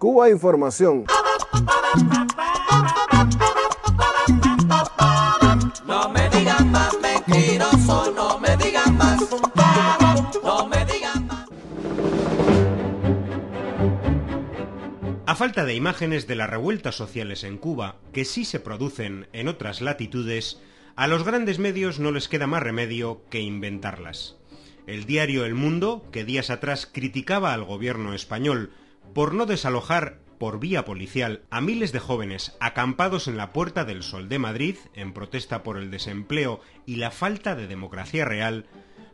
Cuba Información. No me digan más mentiroso, no me digan más, no me digan más. A falta de imágenes de las revueltas sociales en Cuba, que sí se producen en otras latitudes, a los grandes medios no les queda más remedio que inventarlas. El diario El Mundo, que días atrás criticaba al gobierno español por no desalojar por vía policial a miles de jóvenes acampados en la Puerta del Sol de Madrid en protesta por el desempleo y la falta de democracia real,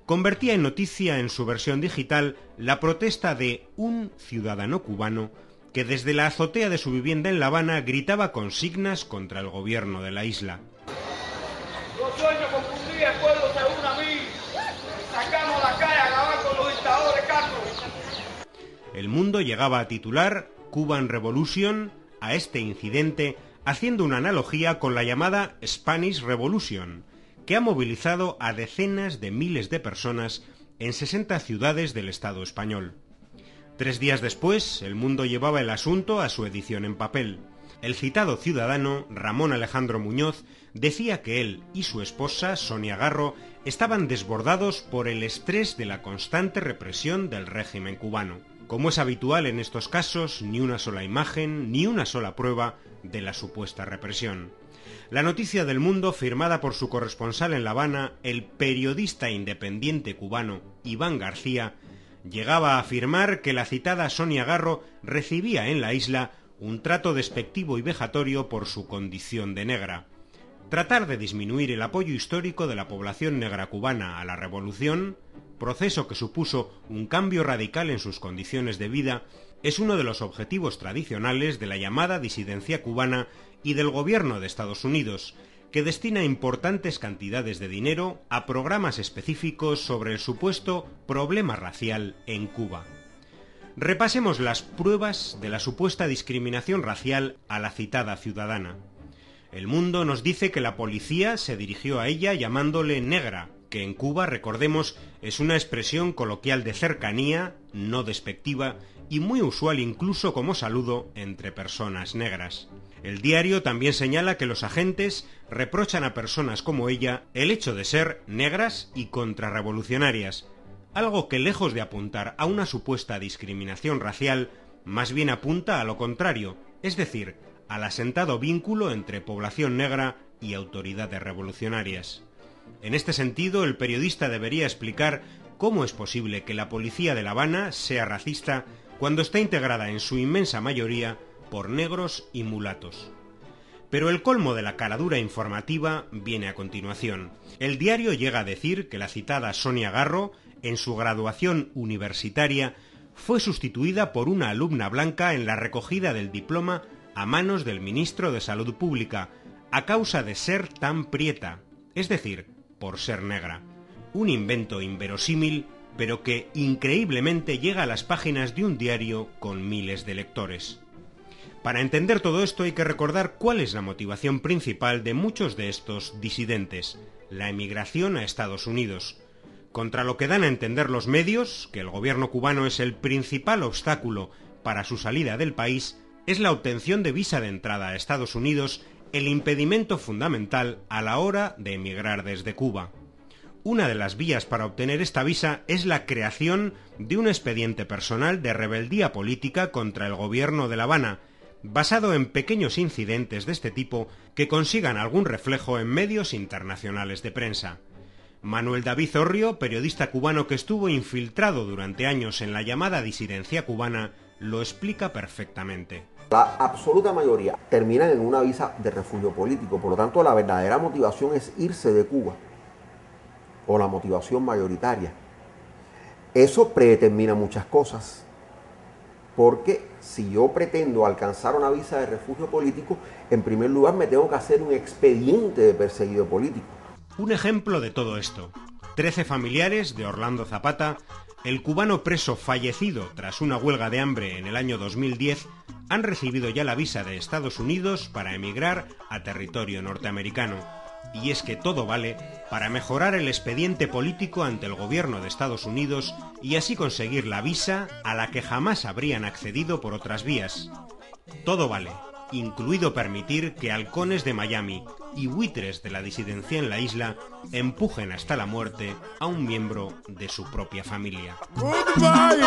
convertía en noticia en su versión digital la protesta de un ciudadano cubano que desde la azotea de su vivienda en La Habana gritaba consignas contra el gobierno de la isla. Yo sueño con que un día el pueblo se una a mí, sacamos la calle a acabar con los dictadores, Castro. El Mundo llegaba a titular Cuban Revolution a este incidente, haciendo una analogía con la llamada Spanish Revolution, que ha movilizado a decenas de miles de personas en 60 ciudades del Estado español. 3 días después, El Mundo llevaba el asunto a su edición en papel. El citado ciudadano, Ramón Alejandro Muñoz, decía que él y su esposa, Sonia Garro, estaban desbordados por el estrés de la constante represión del régimen cubano. Como es habitual en estos casos, ni una sola imagen, ni una sola prueba de la supuesta represión. La noticia del Mundo, firmada por su corresponsal en La Habana, el periodista independiente cubano Iván García, llegaba a afirmar que la citada Sonia Garro recibía en la isla un trato despectivo y vejatorio por su condición de negra. Tratar de disminuir el apoyo histórico de la población negra cubana a la revolución, proceso que supuso un cambio radical en sus condiciones de vida, es uno de los objetivos tradicionales de la llamada disidencia cubana y del gobierno de Estados Unidos, que destina importantes cantidades de dinero a programas específicos sobre el supuesto problema racial en Cuba. Repasemos las pruebas de la supuesta discriminación racial a la citada ciudadana. El Mundo nos dice que la policía se dirigió a ella llamándole negra, que en Cuba, recordemos, es una expresión coloquial de cercanía, no despectiva, y muy usual incluso como saludo entre personas negras. El diario también señala que los agentes reprochan a personas como ella el hecho de ser negras y contrarrevolucionarias, algo que lejos de apuntar a una supuesta discriminación racial, más bien apunta a lo contrario, es decir, al asentado vínculo entre población negra y autoridades revolucionarias. En este sentido, el periodista debería explicar cómo es posible que la policía de La Habana sea racista cuando está integrada en su inmensa mayoría por negros y mulatos. Pero el colmo de la caradura informativa viene a continuación. El diario llega a decir que la citada Sonia Garro, en su graduación universitaria, fue sustituida por una alumna blanca en la recogida del diploma a manos del ministro de Salud Pública, a causa de ser tan prieta, es decir, por ser negra. Un invento inverosímil, pero que increíblemente llega a las páginas de un diario con miles de lectores. Para entender todo esto hay que recordar cuál es la motivación principal de muchos de estos disidentes: la emigración a Estados Unidos. Contra lo que dan a entender los medios, que el gobierno cubano es el principal obstáculo para su salida del país, es la obtención de visa de entrada a Estados Unidos el impedimento fundamental a la hora de emigrar desde Cuba. Una de las vías para obtener esta visa es la creación de un expediente personal de rebeldía política contra el gobierno de La Habana, basado en pequeños incidentes de este tipo que consigan algún reflejo en medios internacionales de prensa. Manuel David Orrio, periodista cubano que estuvo infiltrado durante años en la llamada disidencia cubana, lo explica perfectamente. La absoluta mayoría terminan en una visa de refugio político, por lo tanto la verdadera motivación es irse de Cuba, o la motivación mayoritaria. Eso predetermina muchas cosas, porque si yo pretendo alcanzar una visa de refugio político, en primer lugar me tengo que hacer un expediente de perseguido político. Un ejemplo de todo esto: 13 familiares de Orlando Zapata, el cubano preso fallecido tras una huelga de hambre en el año 2010, han recibido ya la visa de Estados Unidos para emigrar a territorio norteamericano. y es que todo vale para mejorar el expediente político ante el gobierno de Estados Unidos y así conseguir la visa a la que jamás habrían accedido por otras vías. Todo vale, incluido permitir que halcones de Miami y buitres de la disidencia en la isla empujen hasta la muerte a un miembro de su propia familia. Goodbye.